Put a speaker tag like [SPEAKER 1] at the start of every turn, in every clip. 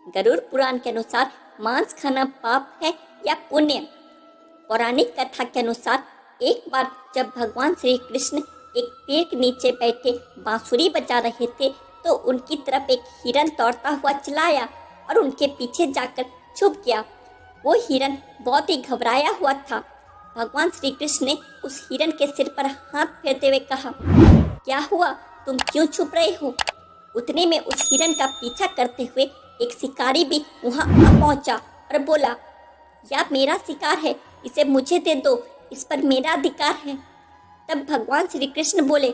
[SPEAKER 1] गरुड़ पुराण के अनुसार मांस खाना पाप है या पुण्य? पौराणिक कथा के अनुसार एक बार जब भगवान श्री कृष्ण एक पेड़ के नीचे बैठे बांसुरी बजा रहे थे तो उनकी तरफ एक हिरन दौड़ता हुआ चला आया और उनके पीछे जाकर छुप गया। वो हिरन बहुत ही घबराया हुआ था। भगवान श्री कृष्ण ने उस हिरन के सिर पर हाथ फेरते हुए कहा, क्या हुआ, तुम क्यों छुप रहे हो? उतने में उस हिरन का पीछा करते हुए एक शिकारी भी वहां आ पहुंचा और बोला, यह मेरा शिकार है, इसे मुझे दे दो, इस पर मेरा अधिकार है। तब भगवान श्री कृष्ण बोले,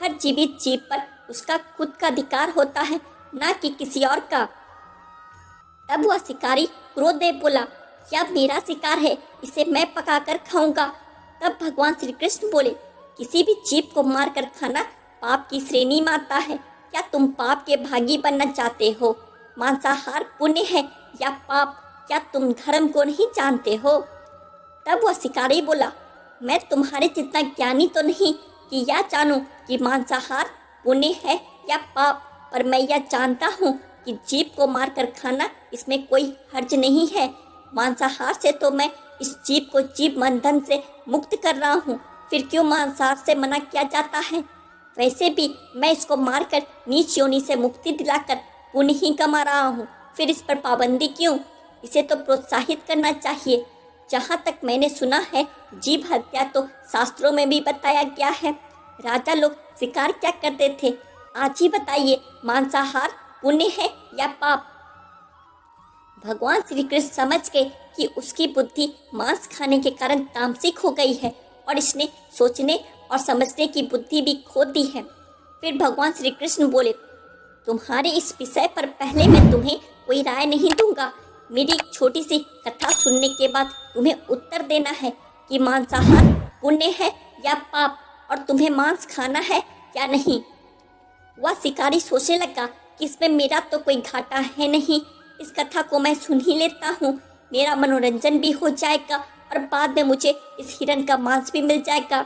[SPEAKER 1] हर जीवित जीव पर उसका खुद का अधिकार होता है, ना कि किसी और का। तब वह शिकारी क्रोध में बोला, यह मेरा शिकार है, इसे मैं पकाकर खाऊंगा। तब भगवान श्री कृष्ण बोले, किसी भी जीव को मारकर खाना पाप की श्रेणी में आता है। क्या तुम पाप के भागी बनना चाहते हो? मांसाहार पुण्य है या पाप? क्या तुम धर्म को नहीं जानते हो? तब वह शिकारी बोला, मैं तुम्हारे जितना ज्ञानी तो नहीं कि यह जानूं कि मांसाहार पुण्य है या पाप, पर मैं यह जानता हूँ कि जीव को मारकर खाना इसमें कोई हर्ज नहीं है। मांसाहार से तो मैं इस जीव को जीव बंधन से मुक्त कर रहा हूँ, फिर क्यों मांसाहार से मना किया जाता है? वैसे भी मैं इसको मारकर नीच योनि से मुक्ति दिलाकर पुण्य ही कमा रहा हूँ, फिर इस पर पाबंदी क्यों? इसे तो प्रोत्साहित करना चाहिए। जहाँ तक मैंने सुना है, जीव हत्या तो शास्त्रों में भी बताया गया है। राजा लोग शिकार क्या करते थे? आज ही बताइए, मांसाहार पुण्य है या पाप? भगवान श्री कृष्ण समझ गए कि उसकी बुद्धि मांस खाने के कारण तामसिक हो गई है और इसने सोचने और समझने की बुद्धि भी खो दी है। फिर भगवान श्री कृष्ण बोले, तुम्हारे इस विषय पर पहले मैं तुम्हें कोई राय नहीं दूंगा। मेरी एक छोटी सी कथा सुनने के बाद तुम्हें उत्तर देना है कि मांसाहार पुण्य है या पाप, और तुम्हें मांस खाना है या नहीं। वह शिकारी सोचने लगा कि इसमें मेरा तो कोई घाटा है नहीं, इस कथा को मैं सुन ही लेता हूँ, मेरा मनोरंजन भी हो जाएगा और बाद में मुझे इस हिरन का मांस भी मिल जाएगा।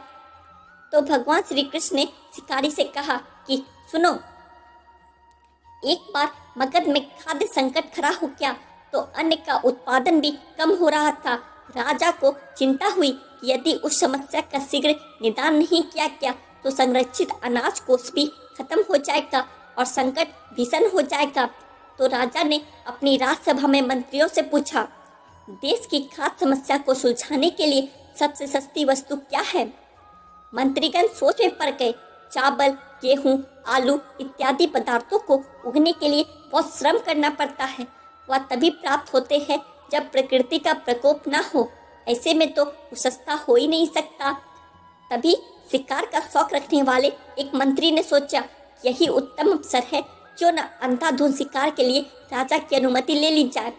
[SPEAKER 1] तो भगवान श्री कृष्ण ने शिकारी से कहा कि सुनो, एक बार मगध में खाद्य संकट खड़ा हो गया तो अन्न का उत्पादन भी कम हो रहा था। राजा को चिंता हुई कि यदि उस समस्या का शीघ्र निदान नहीं किया गया तो संरक्षित अनाज कोष भी खत्म हो जाएगा और संकट भीषण हो जाएगा। तो राजा ने अपनी राजसभा में मंत्रियों से पूछा, देश की खाद्य समस्या को सुलझाने के लिए सबसे सस्ती वस्तु क्या है? मंत्रीगण सोच में पड़ गए। चावल, गेहूं, आलू इत्यादि पदार्थों को उगने के लिए बहुत श्रम करना पड़ता है। वह तभी प्राप्त होते हैं जब प्रकृति का प्रकोप न हो, ऐसे में तो सस्ता हो ही नहीं सकता। तभी शिकार का शौक रखने वाले एक मंत्री ने सोचा, यही उत्तम अवसर है, क्यों न अंधाधुंध शिकार के लिए राजा की अनुमति ले ली जाए।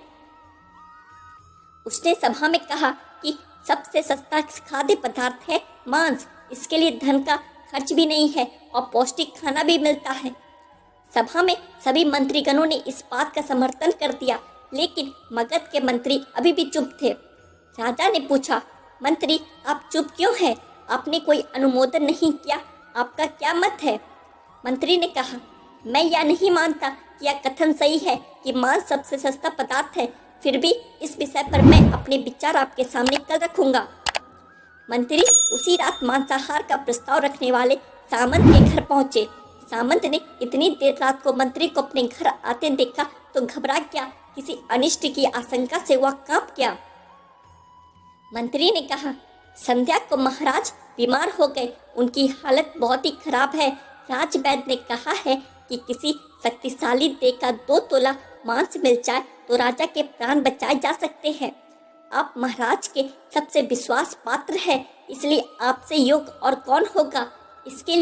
[SPEAKER 1] उसने सभा में कहा कि सबसे सस्ता खाद्य पदार्थ है मांस, इसके लिए धन का खर्च भी नहीं है और पौष्टिक खाना भी मिलता है। सभा में सभी मंत्रीगणों ने इस बात का समर्थन कर दिया, लेकिन मगध के मंत्री अभी भी चुप थे। राजा ने पूछा, मंत्री आप चुप क्यों हैं? आपने कोई अनुमोदन नहीं किया, आपका क्या मत है? मंत्री ने कहा, मैं यह नहीं मानता कि यह कथन सही है कि मांस सबसे सस्ता पदार्थ है, फिर भी इस विषय पर मैं अपने विचार आपके सामने कल रखूंगा। मंत्री उसी रात मांसाहार का प्रस्ताव रखने वाले सामंत के घर पहुंचे। सामंत ने इतनी देर रात को मंत्री को अपने घर आते देखा तो घबरा गया, किसी अनिष्ट की आशंका से वह कांप गया। मंत्री ने कहा, संध्या को महाराज बीमार हो गए, उनकी हालत बहुत ही खराब है। राजवैद्य ने कहा है कि किसी शक्तिशाली देह का 2 तोला मांस मिल जाए तो राजा के प्राण बचाए जा सकते हैं। आप महाराज के सबसे विश्वास पात्र हैं, इसलिए आपसे योग्य और कौन होगा। इसके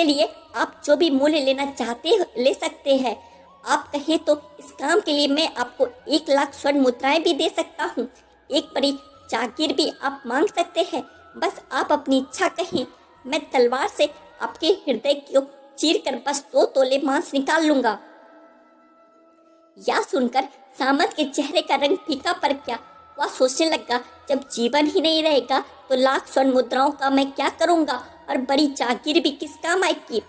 [SPEAKER 1] लिए आप जो भी मूल्य लेना चाहते ले सकते हैं। आप कहें तो इस काम के लिए मैं आपको 1 लाख स्वर्ण मुद्राएं भी दे सकता हूँ। एक बड़ी जागीर भी आप मांग सकते हैं, बस आप अपनी इच्छा कहें। मैं तलवार से आपके हृदय को चीर कर बस 2 तोले मांस निकाल लूंगा। यह सुनकर सामंत के चेहरे का रंग फीका पड़ गया। वह सोचने लगा, जब जीवन ही नहीं रहेगा तो लाख स्वर्ण मुद्राओं का मैं क्या करूंगा और बड़ी जागीर भी किस काम आएगी।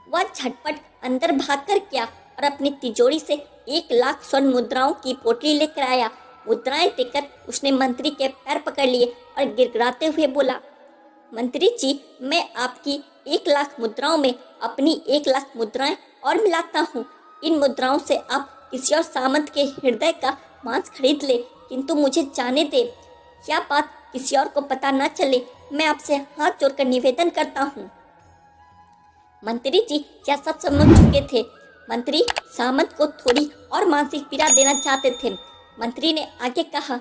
[SPEAKER 1] वह झटपट अंदर भाग कर गया और अपनी तिजोरी से 1 लाख स्वर्ण मुद्राओं की पोटली लेकर आया। मुद्राएं देकर उसने मंत्री के पैर पकड़ लिए और गिड़गिड़ाते हुए बोला, मंत्री जी, मैं आपकी 1 लाख मुद्राओं में अपनी 1 लाख मुद्राएं और मिलाता हूँ। इन मुद्राओं से आप किसी और सामंत के हृदय का मांस खरीद ले, किंतु मुझे जाने दे, क्या बात किसी और को पता न चले। मैं आपसे हाथ जोड़कर निवेदन करता हूँ। मंत्री जी क्या सब समझ चुके थे। मंत्री सामंत को थोड़ी और मानसिक पीड़ा देना चाहते थे। मंत्री ने आगे कहा,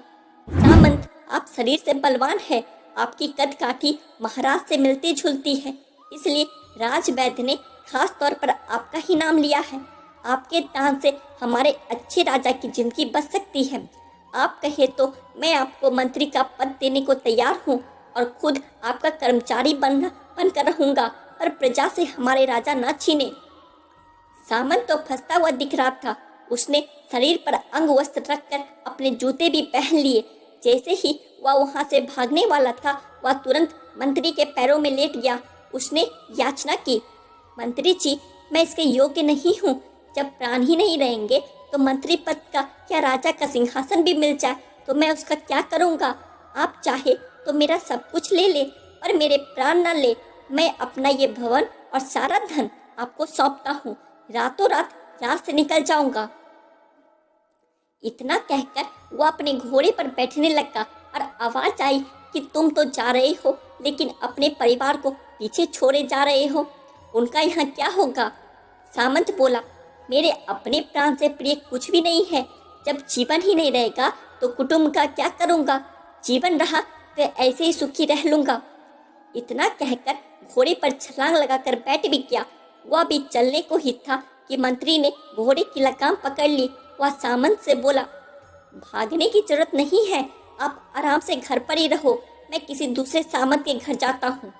[SPEAKER 1] सामंत, आप शरीर से बलवान है, आपकी कद काठी महाराज से मिलती जुलती है, इसलिए राज वैद्य ने खास तौर पर आपका ही नाम लिया है। आपके दान से हमारे अच्छे राजा की जिंदगी बच सकती है। आप कहे तो मैं आपको मंत्री का पद देने को तैयार हूँ और खुद आपका कर्मचारी बनकर रहूंगा, पर प्रजा से हमारे राजा न छीने। सामंत तो फंसता हुआ दिख रहा था। उसने शरीर पर अंग वस्त्र रखकर अपने जूते भी पहन लिए। जैसे ही वह वहां से भागने वाला था, वह तुरंत मंत्री के पैरों में लेट गया। उसने याचना की, मंत्री जी, मैं इसके योग्य नहीं हूँ। जब प्राण ही नहीं रहेंगे तो मंत्री पद का क्या, राजा का सिंहासन भी मिल जाए तो मैं उसका क्या करूँगा। आप चाहे तो मेरा सब कुछ ले ले, पर मेरे प्राण न ले। मैं अपना ये भवन और सारा धन आपको सौंपता हूँ। रातों रात रात से निकल जाऊंगा। इतना कहकर वो अपने घोड़े पर बैठने लगा और आवाज आई कि तुम तो जा रहे हो, लेकिन अपने परिवार को पीछे छोड़े जा रहे हो। उनका यहाँ क्या होगा। सामंत बोला, मेरे अपने प्राण से प्रिय कुछ भी नहीं है। जब जीवन ही नहीं रहेगा तो कुटुंब का क्या करूँगा। जीवन रहा तो ऐसे ही सुखी रह लूँगा। इतना कहकर घोड़े पर छलांग लगाकर बैठ भी गया। वह भी चलने को ही था कि मंत्री ने घोड़े की लगाम पकड़ ली। वह सामंत से बोला, भागने की जरूरत नहीं है, आप आराम से घर पर ही रहो, मैं किसी दूसरे सामंत के घर जाता हूँ।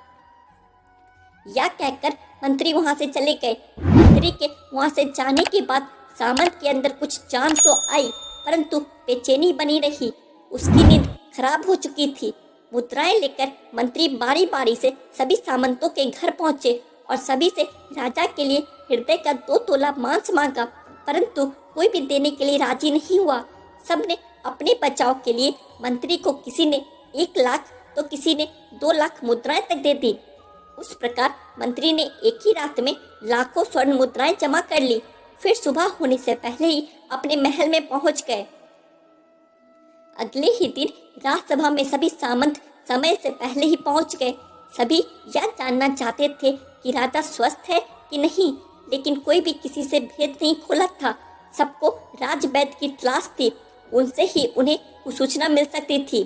[SPEAKER 1] यह कहकर मंत्री वहां से चले गए। मंत्री के वहां से जाने के बाद सामंत के अंदर कुछ जान तो आई, परंतु बेचैनी बनी रही। उसकी नींद खराब हो चुकी थी। मुद्राएं लेकर मंत्री बारी बारी से सभी सामंतों के घर पहुंचे और सभी से राजा के लिए हृदय का 2 तोला मांस मांगा, परंतु कोई भी देने के लिए राजी नहीं हुआ। सबने अपने बचाव के लिए मंत्री को किसी ने 1 लाख तो किसी ने 2 लाख मुद्राएं तक दे दी। उस प्रकार मंत्री ने एक ही रात में लाखों स्वर्ण मुद्राएं जमा कर ली। फिर सुबह होने से पहले ही अपने महल में पहुंच गए। अगले ही दिन राजसभा में सभी सामंत समय से पहले ही पहुंच गए। सभी यह जानना चाहते थे कि राजा स्वस्थ है कि नहीं, लेकिन कोई भी किसी से भेद नहीं खोला था। सबको राजवैद्य की तलाश थी, उनसे ही उन्हें सूचना मिल सकती थी।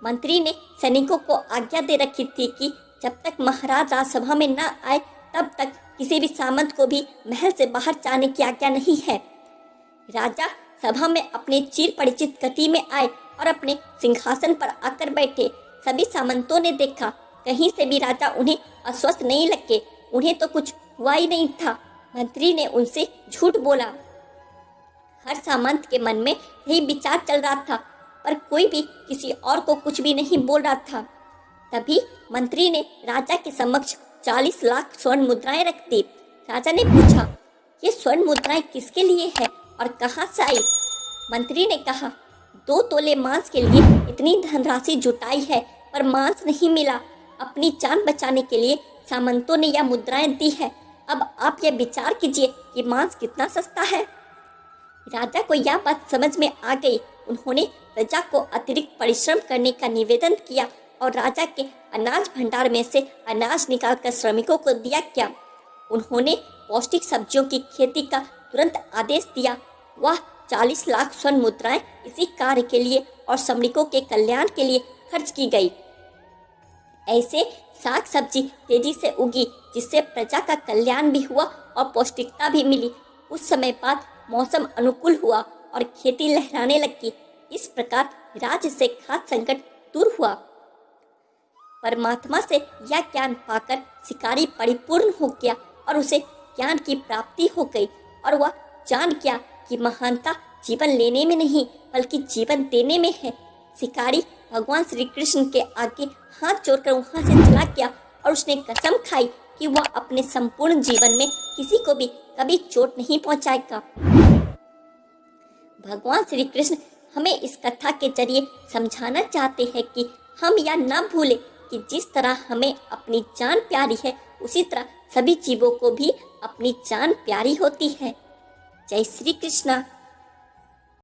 [SPEAKER 1] मंत्री ने सैनिकों को आज्ञा दे रखी थी कि जब तक महाराज राजसभा में न आए तब तक किसी भी सामंत को भी महल से बाहर जाने की आज्ञा नहीं है। राजा सभा में अपने चिर परिचित गति में आए और अपने सिंहासन पर आकर बैठे। सभी सामंतों ने देखा, कहीं से भी राजा उन्हें अस्वस्थ नहीं लगे। उन्हें तो कुछ हुआ ही नहीं था। मंत्री ने उनसे झूठ बोला। हर सामंत के मन में यही विचार चल रहा था, पर कोई भी किसी और को कुछ भी नहीं बोल रहा था। तभी मंत्री ने राजा के समक्ष 40 लाख स्वर्ण मुद्राएं रख दी। राजा ने पूछा, ये स्वर्ण मुद्राएं किसके लिए है और कहाँ से आई। मंत्री ने कहा, 2 तोले मांस के लिए इतनी धनराशि जुटाई है, पर मांस नहीं मिला। अपनी जान बचाने के लिए सामंतों ने यह मुद्राएं दी है। अब आप यह विचार कीजिए कि मांस कितना सस्ता है। राजा को यह बात समझ में आ गई। उन्होंने प्रजा को अतिरिक्त परिश्रम करने का निवेदन किया और राजा के अनाज भंडार में से अनाज निकालकर श्रमिकों को दिया गया। उन्होंने पौष्टिक सब्जियों की खेती का तुरंत आदेश दिया। वह 40 लाख स्वर्ण मुद्राएं इसी कार्य के लिए और श्रमिकों के कल्याण के लिए खर्च की गई। ऐसे साग सब्जी तेजी से उगी, जिससे प्रजा का कल्याण भी हुआ और पौष्टिकता भी मिली। कुछ समय बाद मौसम अनुकूल हुआ और खेती लहराने लगी। इस प्रकार राज्य से खाद्य संकट दूर हुआ। परमात्मा से यह ज्ञान पाकर शिकारी परिपूर्ण हो गया और उसे ज्ञान की प्राप्ति हो गई और वह जान गया कि महानता जीवन लेने में नहीं बल्कि जीवन देने में है। शिकारी भगवान श्री कृष्ण के आगे हाथ जोड़कर वहां से चला गया और उसने कसम खाई कि वह अपने संपूर्ण जीवन में किसी को भी कभी चोट नहीं पहुंचाएगा। भगवान श्री कृष्ण हमें इस कथा के जरिए समझाना चाहते हैं कि हम यह ना भूलें कि जिस तरह हमें अपनी जान प्यारी है, उसी तरह सभी जीवों को भी अपनी जान प्यारी होती है। जय श्री कृष्णा।